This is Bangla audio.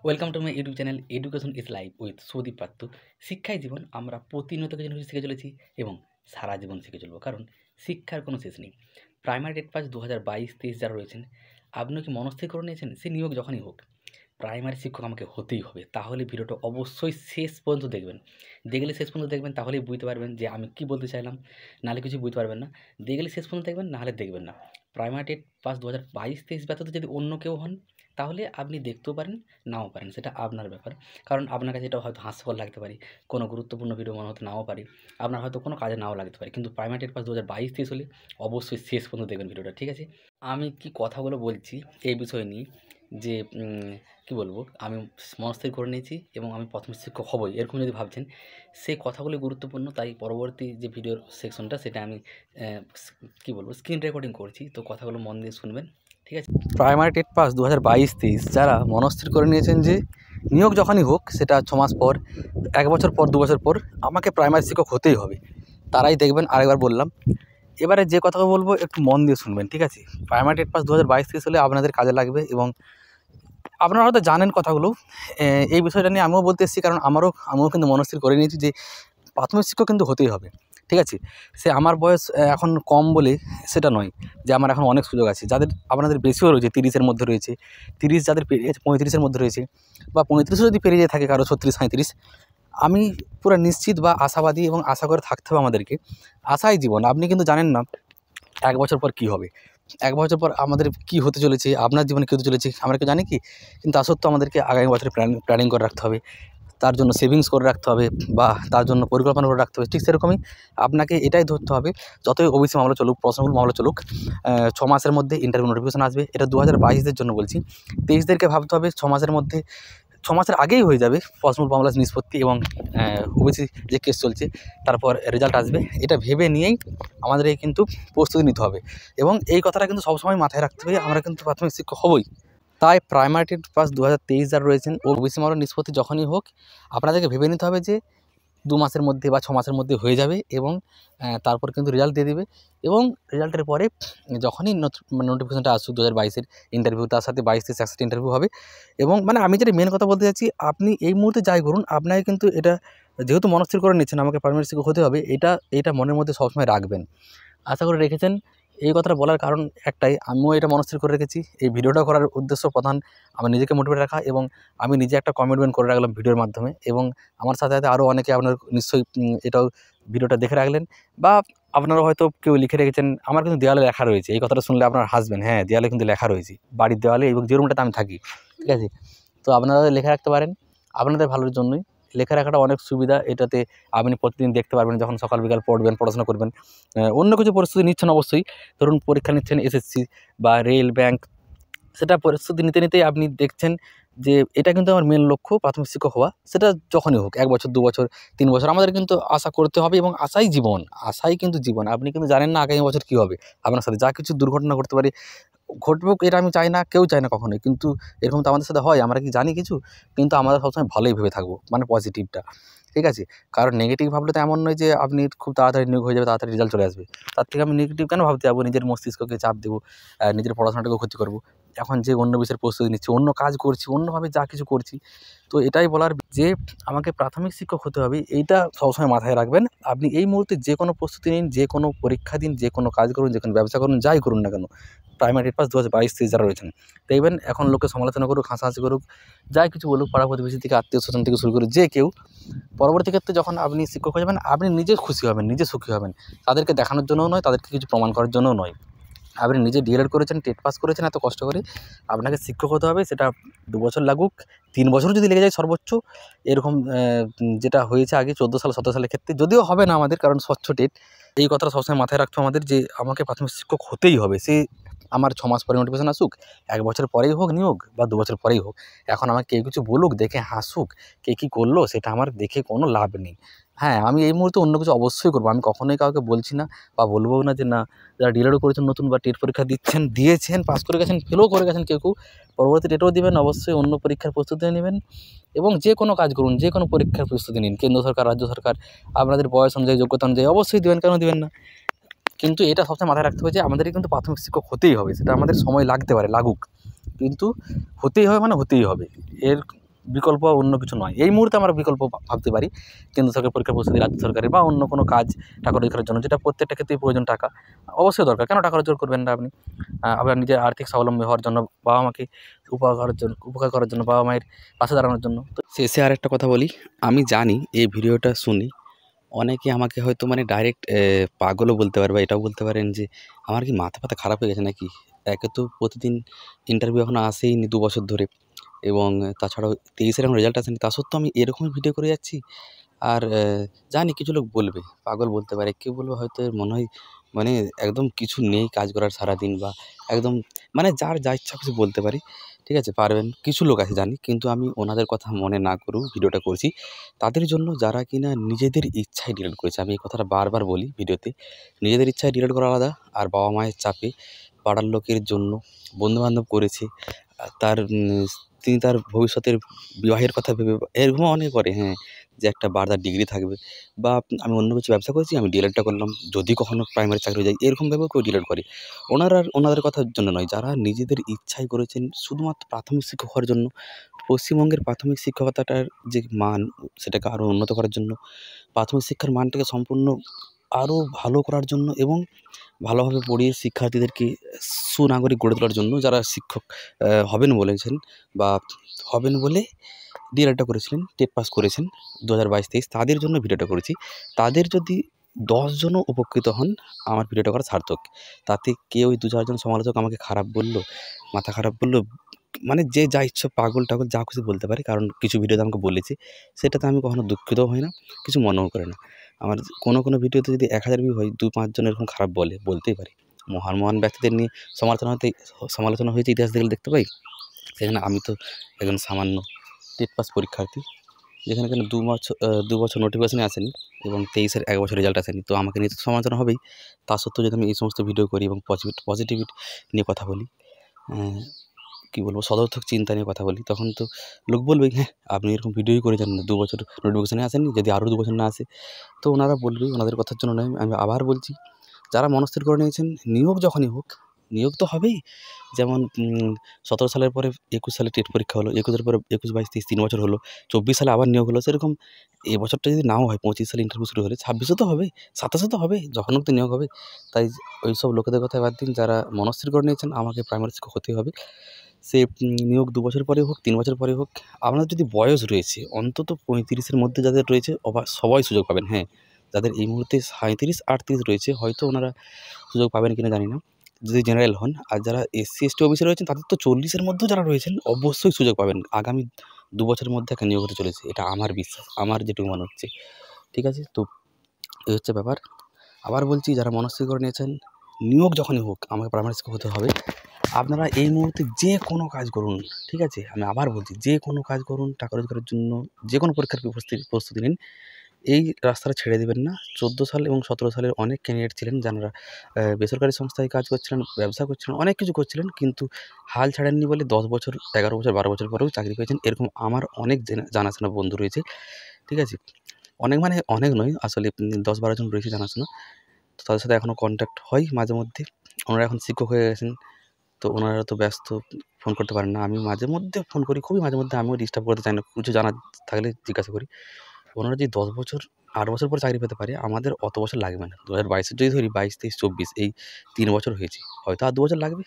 Welcome to my YouTube channel education is life with Soudip পাত্র। শিক্ষাই জীবন। আমরা প্রতিনিয়ত কিছু না কিছু শিখে চলেছি এবং সারা জীবন শিখে চলবো, কারণ শিক্ষার কোনো শেষ নেই। প্রাইমারি ডেট পাস 2022-23 যারা রয়েছেন, আপনিও কি মনস্থির করে নিয়েছেন সে নিয়োগ যখনই হোক প্রাইমারি শিক্ষক আমাকে হতেই হবে? তাহলে ভিডিওটা অবশ্যই শেষ পর্যন্ত দেখবেন। দেখলে শেষ পর্যন্ত দেখবেন, তাহলেই বুঝতে পারবেন যে আমি কী বলতে চাইলাম। নাহলে কিছু বুঝতে পারবেন না। দেখলে শেষ পর্যন্ত দেখবেন, নাহলে দেখবেন না। প্রাইমারি ডেট পাস 2022-23 ব্যতীত যদি অন্য কেউ হন, তাহলে আপনি দেখতেও পারেন, নাও পারেন, সেটা আপনার ব্যাপার। কারণ আপনার কাছে এটা হয়তো হাস্যকর লাগতে পারে, কোনো গুরুত্বপূর্ণ ভিডিও মনে হতে নাও পারে, আপনার হয়তো কোনো কাজে নাও লাগতে পারে, কিন্তু প্রাইমারি ডেট পাস 2022-23 হলে অবশ্যই শেষ পর্যন্ত দেখবেন ভিডিওটা, ঠিক আছে? আমি কি কথাগুলো বলছি এই বিষয় নিয়ে যে কী বলবো, আমি মনস্থির করে নিয়েছি এবং আমি প্রথমে শিক্ষক হবই, এরকম যদি ভাবছেন, সেই কথাগুলি গুরুত্বপূর্ণ। তাই পরবর্তী যে ভিডিওর সেকশনটা সেটা আমি কী বলবো, স্ক্রিন রেকর্ডিং করছি, তো কথাগুলো মন দিয়ে শুনবেন, ঠিক আছে? প্রাইমারি টেট পাস 2022-23 যারা মনস্থির করে নিয়েছেন যে নিয়োগ যখনই হোক, সেটা 6 মাস পর, 1 বছর পর, 2 বছর পর আমাকে প্রাইমারি শিক্ষক হতেই হবে, তারাই দেখবেন। আরেকবার বললাম, এবারে যে কথাটা বলবো একটু মন দিয়ে শুনবেন, ঠিক আছে? প্রাইমারি টেট পাস 2022-23 হলে আপনাদের কাজে লাগবে এবং আপনারা হয়তো জানেন কথাগুলো। এই বিষয়টা নিয়ে আমিও বলতে এসেছি, কারণ আমিও কিন্তু মনস্থির করে নিয়েছি যে প্রাথমিক শিক্ষক কিন্তু হতেই হবে, ঠিক আছে? সে আমার বয়স এখন কম বলে সেটা নয়, যে আমার এখন অনেক সুযোগ আছে। যাদের আপনাদের বেশিও রয়েছে, 30-এর মধ্যে রয়েছে, 30 যাদের পেরিয়ে 35-এর মধ্যে রয়েছে, বা 35ও যদি পেরিয়ে থাকে কারো 36-37, আমি পুরো নিশ্চিত বা আশাবাদী এবং আশা করে থাকতে হবে আমাদেরকে। আশাই জীবন। আপনি কিন্তু জানেন না 1 বছর পর কী হবে, 1 বছর পর আমাদের কী হতে চলেছে, আপনার জীবনে কী হতে চলেছে আমরা কেউ জানি কি? কিন্তু তা সত্ত্বেও আমাদেরকে আগামী বছরে প্ল্যানিং করে রাখতে হবে, তার জন্য সেভিংস করে রাখতে হবে, বা তার জন্য পরিকল্পনা করে রাখতে হবে। ঠিক সেরকমই আপনাকে এটাই ধরতে হবে, যতই ওবিসি মামলা চলুক, প্রশ্নমূল মামলা চলুক, 6 মাসের মধ্যে ইন্টারভিউ নোটিফিকেশন আসবে। এটা 2022-দের জন্য বলছি। 23-দেরকে ভাবতে হবে 6 মাসের মধ্যে, 6 মাসের আগেই হয়ে যাবে প্রশ্নমূল মামলার নিষ্পত্তি এবং ওবিসি যে কেস চলছে তারপর রেজাল্ট আসবে। এটা ভেবে নিয়েই আমাদেরকে কিন্তু প্রস্তুতি নিতে হবে এবং এই কথাটা কিন্তু সবসময় মাথায় রাখতে হবে, আমরা কিন্তু প্রাথমিক শিক্ষক হবই। তাই প্রাইমারি টেট পাস 2023 যারা রয়েছেন, ওবিসি মামলার নিষ্পত্তি যখনই হোক, আপনাদেরকে ভেবে নিতে হবে যে 2 মাসের মধ্যে বা 6 মাসের মধ্যে হয়ে যাবে এবং তারপর কিন্তু রেজাল্ট দিয়ে দেবে। এবং রেজাল্টের পরে যখনই নোটিফিকেশনটা আসুক 2022-এর ইন্টারভিউ, তার সাথে 22-23 একসাথে ইন্টারভিউ হবে। এবং মানে আমি যেটা মেন কথা বলতে চাচ্ছি, আপনি এই মুহূর্তে যাই করুন, আপনাকে কিন্তু এটা যেহেতু মনস্থির করে নিচ্ছেন আমাকে প্রাইমারি শিক্ষক হতে হবে, এটা মনের মধ্যে সবসময় রাখবেন। আশা করে রেখেছেন। এই কথাটা বলার কারণ একটাই, আমিও এটা মনস্থির করে রেখেছি। এই ভিডিওটা করার উদ্দেশ্য প্রধান আমার নিজেকে মোটিভেট রাখা, এবং আমি নিজে একটা কমিটমেন্ট করে রাখলাম ভিডিওর মাধ্যমে, এবং আমার সাথে সাথে আরও অনেকে আপনার নিশ্চয়ই এটাও ভিডিওটা দেখে রাখলেন, বা আপনারা হয়তো কেউ লিখে রেখেছেন। আমার কিন্তু দেওয়ালে লেখা রয়েছে, এই কথাটা শুনলে আপনারা হাসবেন। হ্যাঁ, দেওয়ালে কিন্তু লেখা রয়েছে, বাড়ির দেওয়ালে, এবং যে রুমটাতে আমি থাকি, ঠিক আছে? তো আপনারা লিখে রাখতে পারেন, আপনাদের ভালোর জন্যই। লেখা রাখাটা অনেক সুবিধা, এটাতে আপনি প্রতিদিন দেখতে পারবেন, যখন সকাল বিকাল পড়বেন, পড়াশোনা করবেন। অন্য কিছু প্রস্তুতি নিচ্ছেন অবশ্যই, ধরুন পরীক্ষা নিচ্ছেন এসএসসি বা রেল, ব্যাংক, সেটা প্রস্তুতি নিতে নিতেই আপনি দেখছেন যে এটা কিন্তু আমার মেন লক্ষ্য প্রাথমিক শিক্ষক হওয়া। সেটা যখনই হোক, 1 বছর, 2 বছর, 3 বছর, আমাদের কিন্তু আশা করতে হবে, এবং আশাই জীবন। আশাই কিন্তু জীবন। আপনি কিন্তু জানেন না আগামী বছর কী হবে। আপনার সাথে যা কিছু দুর্ঘটনা ঘটতে পারে, ঘটবেও, এটা আমি চাই না, কেউ চায় না কখনোই, কিন্তু এরকম তো আমাদের সাথে হয়। আমরা কি জানি কিছু? কিন্তু আমরা সবসময় ভালোই ভেবে থাকবো, মানে পজিটিভটা, ঠিক আছে? কারণ নেগেটিভ ভাবলে তো এমন নয় যে আপনি খুব তাড়াতাড়ি নিয়োগ হয়ে যাবে, তাড়াতাড়ি রেজাল্ট চলে আসবে। তার থেকে আমি নেগেটিভ কেন ভাবতে যাবো? নিজের মস্তিষ্ককে চাপ দেবো, নিজের পড়াশোনাটাকেও ক্ষতি করবো। এখন যে অন্য বিষয়ের প্রস্তুতি নিচ্ছি, অন্য কাজ করছি, অন্যভাবে যা কিছু করছি, তো এটাই বলার যে আমাকে প্রাথমিক শিক্ষক হতে হবে, এইটা সবসময় মাথায় রাখবেন। আপনি এই মুহূর্তে যে কোনো প্রস্তুতি নিন, যে কোনো পরীক্ষা দিন, যে কোনো কাজ করুন, যে কোনো ব্যবসা করুন, যাই করুন না কেন, প্রাইমারি টেট পাস 2022-23 যারা রয়েছেন, দেখবেন এখন লোকে সমালোচনা করুক, হাসাহাসি করুক, যাই কিছু বলুক, পাড়া প্রতিবেশী থেকে আত্মীয়স্বজন থেকে শুরু করে যে কেউ, পরবর্তী ক্ষেত্রে যখন আপনি শিক্ষক হয়ে যাবেন, আপনি নিজে খুশি হবেন, নিজে সুখী হবেন। তাদেরকে দেখানোর জন্যও নয়, তাদেরকে কিছু প্রমাণ করার জন্যও নয়। আপনি নিজে ডিএলএড করেছেন, টেট পাস করেছেন এত কষ্ট করে, আপনাকে শিক্ষক হতে হবে। সেটা 2 বছর লাগুক, 3 বছরও যদি লেগে যায় সর্বোচ্চ, এরকম যেটা হয়েছে আগে 14 সাল 17 সালের ক্ষেত্রে, যদিও হবে না আমাদের, কারণ স্বচ্ছ টেট। এই কথাটা সবসময় মাথায় রাখতে হবে আমাদের, যে আমাকে প্রাথমিক শিক্ষক হতেই হবে। সে আমার 6 মাস পরে নোটিফিকেশন আসুক, 1 বছর পরেই হোক নিয়োগ, বা 2 বছর পরেই হোক। এখন আমাকে কেউ কিছু বলুক, দেখে হাসুক, কে কী করলো, সেটা আমার দেখে কোনো লাভ নেই। হ্যাঁ, আমি এই মুহূর্তে অন্য কিছু অবশ্যই করবো। আমি কখনোই কাউকে বলছি না, বা বলবও না যে না, যারা ডিএলএডও করেছেন নতুন, বা টেট পরীক্ষা দিয়েছেন, পাস করে গেছেন, ফেলও করে গেছেন কেউ, পরবর্তী টেটও দিবেন, অবশ্যই অন্য পরীক্ষার প্রস্তুতি নেবেন, এবং যে কোনো কাজ করুন, যে কোনো পরীক্ষার প্রস্তুতি নিন। কেন্দ্র সরকার, রাজ্য সরকার, আপনাদের বয়স অনুযায়ী, যোগ্যতা অনুযায়ী অবশ্যই দিবেন, কেন দিবেন না? কিন্তু এটা সবসময় মাথায় রাখতে হবে যে আমাদেরকে কিন্তু প্রাথমিক শিক্ষক হতেই হবে। সেটা আমাদের সময় লাগতে পারে, লাগুক, কিন্তু হতেই হবে, মানে হতেই হবে। এর বিকল্প অন্য কিছু নয়। এই মুহূর্তে আমরা বিকল্প ভাবতে পারি কেন্দ্র সরকার পরীক্ষার প্রস্তুতি, রাজ্য সরকারের বা অন্য কোনো কাজ টাকা রোজগারের জন্য, যেটা প্রত্যেকটা ক্ষেত্রেই প্রয়োজন টাকা। অবশ্যই দরকার। কেন টাকা রোজগার করবেন না আপনি? আপনার নিজের আর্থিক স্বাবলম্বী হওয়ার জন্য, বাবা মাকে উপকার করার জন্য, বাবা মায়ের পাশে দাঁড়ানোর জন্য। তো শেষে আরেকটা কথা বলি, আমি জানি এই ভিডিওটা শুনে অনেকে আমাকে হয়তো মানে ডাইরেক্ট পাগলও বলতে পারে বা এটাও বলতে পারেন যে আমার কি মাথা ফাথা খারাপ হয়ে গেছে নাকি? একে তো প্রতিদিন ইন্টারভিউ এখনও আসেইনি 2 বছর ধরে, এবং তাছাড়াও 23-এর এখন রেজাল্ট আসেনি। তা সত্ত্বেও আমি এরকমই ভিডিও করে যাচ্ছি। আর জানি কিছু লোক বলবে, পাগল বলতে পারে। কেউ বলবে হয়তো এর মনে হয় মানে একদম কিছু নেই কাজ করার সারাদিন, বা একদম মানে যার যা ইচ্ছা খুশি বলতে পারে। ঠিক আছে, পারবেন। কিছু লোক আছে জানি, কিন্তু আমি ওনাদের কথা মনে না করেও ভিডিওটা করছি। তাদের জন্য যারা কিনা নিজেদের ইচ্ছায় ডিলিট করেছে। আমি এই কথাটা বারবার বলি ভিডিওতে। নিজেদের ইচ্ছায় ডিলিট করা আলাদা, আর বাবা মায়ের চাপে, পাড়ার লোকের জন্য, বন্ধু-বান্ধব করেছে। তার তিনি তার ভবিষ্যতের বিবাহের কথা ভেবে এরকমও অনেকে করে, হ্যাঁ, যে একটা বারদার ডিগ্রি থাকবে, বা আমি অন্য কিছু ব্যবসা করেছি, আমি ডিএলএডটা করলাম, যদি কখনো প্রাইমারি চাকরি হয়ে যায়, এরকম ভেবেও কেউ ডিএলএড করে। ওনারা আর ওনাদের কথার জন্য নয়, যারা নিজেদের ইচ্ছায় করেছেন শুধুমাত্র প্রাথমিক শিক্ষক হওয়ার জন্য। পশ্চিমবঙ্গের প্রাথমিক শিক্ষকতাটার যে মান, সেটাকে আরও উন্নত করার জন্য, প্রাথমিক শিক্ষার মানটাকে সম্পূর্ণ আরও ভালো করার জন্য, এবং ভালোভাবে পড়িয়ে শিক্ষার্থীদেরকে সুনাগরিক গড়ে তোলার জন্য, যারা শিক্ষক হবেন বলেছেন বা হবেন বলে ডিএলএডটা করেছিলেন, টেট পাস করেছেন 2022-23, তাদের জন্য ভিডিওটা করেছি। তাদের যদি 10 জনও উপকৃত হন, আমার ভিডিওটা করা সার্থক। তাতে কেউ ওই 2-4 জন সমালোচক আমাকে খারাপ বলল, মাথা খারাপ বলল, মানে যে যা ইচ্ছা পাগল-টাগল যা খুশি বলতে পারে। কারণ কিছু ভিডিওতে আমাকে বলেছে, সেটাতে আমি কখনো দুঃখিতও হই না, কিছু মনেও করি না। আমার কোনো ভিডিওতে যদি 1000 ভিউ হয়, 2-5 জন এরকম খারাপ বলতেই পারে। মহান ব্যক্তিদের নিয়ে সমালোচনা হয়েছে, ইতিহাস দেখলে দেখতে পাই। সেখানে আমি তো একজন সামান্য টেট পাস পরীক্ষার্থী, যেখানে 2 বছর নোটিফিকেশনই আসেনি, এবং 23-এর 1 বছর রেজাল্ট আসেনি। তো আমাকে নিয়ে তো সমালোচনা হবেই। তা সত্ত্বেও যদি আমি এই সমস্ত ভিডিও করি এবং পজিটিভিটি নিয়ে কথা বলি, কী বলবো, সদর্থক চিন্তা নিয়ে কথা বলি, তখন তো লোক বলবেই, হ্যাঁ, আপনি এরকম ভিডিওই করে যান না, 2 বছর নোটিফিকেশনই আসেনি, যদি আরও 2 বছর না আসে। তো ওনারা বলবেই, ওনাদের কথার জন্য নয়। আমি আবার বলছি, যারা মনস্থির করে নিয়েছেন নিয়োগ যখনই হোক, নিয়োগ তো হবেই। যেমন 17 সালের পরে 21 সালে টেট পরীক্ষা হলো, 21-এর পরে 21, 22, 23 3 বছর হলো, 24 সালে আবার নিয়োগ হলো। সেরকম এ বছরটা যদি নাও হয়, 25 সালে ইন্টারভিউ শুরু হলে 26-এ তো হবে, 27-এ তো হবে, যখন হোক তো নিয়োগ হবে। তাই ওইসব লোকেদের কথা বাদ দিন, যারা মনস্থির করে নিয়েছেন আমাকে প্রাইমারি শিক্ষক হতেই হবে। সে নিয়োগ 2 বছর পরে হোক, 3 বছর পরে হোক। আপনার যদি বয়স রয়েছে অন্তত 35-এর মধ্যে যাদের রয়েছে, সবাই সুযোগ পাবেন, হ্যাঁ। যাদের এই মুহূর্তে 37-38 রয়েছে, হয়তো ওনারা সুযোগ পাবেন কিনা জানি না, যদি জেনারেল হন। আর যারা SC, ST, OBC রয়েছেন, তাদের তো 40-এর মধ্যেও যারা রয়েছেন অবশ্যই সুযোগ পাবেন। আগামী 2 বছরের মধ্যে একটা নিয়োগ হতে চলেছে, এটা আমার বিশ্বাস, আমার যেটুকু মনে হচ্ছে। ঠিক আছে? তো এই হচ্ছে ব্যাপার। আবার বলছি, যারা মনস্থির করে নিয়েছেন নিয়োগ যখনই হোক আমাকে প্রাইমারি শিক্ষক হতে হবে, আপনারা এই মুহূর্তে যে কোনো কাজ করুন, ঠিক আছে? আমি আবার বলছি, যে কোনো কাজ করুন, টাকা রোজগারের জন্য যে কোনো পরীক্ষার প্রস্তুতি নিন। এই রাস্তাটা ছেড়ে দিবেন না। 14 সাল এবং 17 সালের অনেক ক্যান্ডিডেট ছিলেন, যারা বেসরকারি সংস্থায় কাজ করছিলেন, ব্যবসা করছিলেন, অনেক কিছু করছিলেন, কিন্তু হাল ছাড়েননি বলে 10 বছর, 11 বছর, 12 বছর পরেও চাকরি পেয়েছেন। এরকম আমার অনেক জানাশোনা বন্ধু রয়েছে। ঠিক আছে? অনেক মানে অনেক নয়, আসলে 10-12 জন রয়েছে জানাশোনা। তো তাদের সাথে এখনও কনট্যাক্ট হয় মাঝে মধ্যে। ওনারা এখন শিক্ষক হয়ে গেছেন। তো ওনারা তো ব্যস্ত, ফোন করতে পারেন না। আমি মাঝে মধ্যে ফোন করি, খুবই মাঝে মধ্যে। আমিও ডিস্টার্ব করতে চাই না। কিছু জানার থাকলে জিজ্ঞাসা করি। ওনারা যদি 10 বছর, 8 বছর পরে চাকরি পেতে পারে, আমাদের অত বছর লাগবে না। 2022-এর যদি ধরি, 22, 23, 24, এই 3 বছর হয়েছে। হয়তো আর 2 বছর লাগবে।